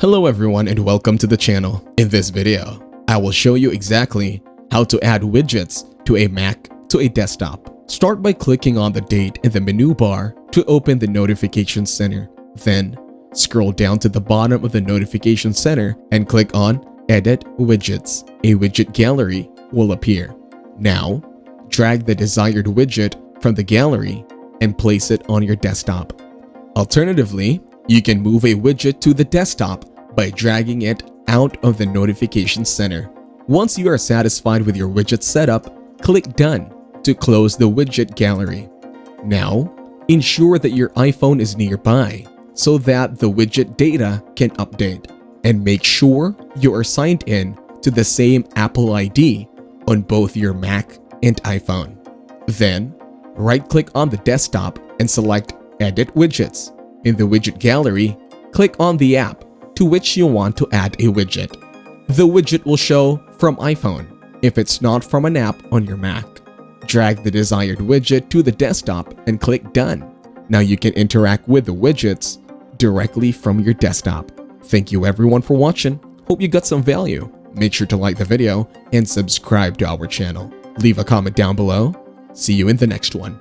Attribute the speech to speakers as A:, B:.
A: Hello everyone and welcome to the channel. In this video, I will show you exactly how to add widgets to a Mac to a desktop. Start by clicking on the date in the menu bar to open the notification center. Then, scroll down to the bottom of the notification center and click on Edit Widgets. A widget gallery will appear. Now, drag the desired widget from the gallery and place it on your desktop. Alternatively, you can move a widget to the desktop by dragging it out of the notification center. Once you are satisfied with your widget setup, click Done to close the widget gallery. Now, ensure that your iPhone is nearby so that the widget data can update, and make sure you are signed in to the same Apple ID on both your Mac and iPhone. Then, right-click on the desktop and select Edit Widgets. In the widget gallery, click on the app to which you want to add a widget. The widget will show from iPhone if it's not from an app on your Mac. Drag the desired widget to the desktop and click Done. Now you can interact with the widgets directly from your desktop. Thank you everyone for watching. Hope you got some value. Make sure to like the video and subscribe to our channel. Leave a comment down below. See you in the next one.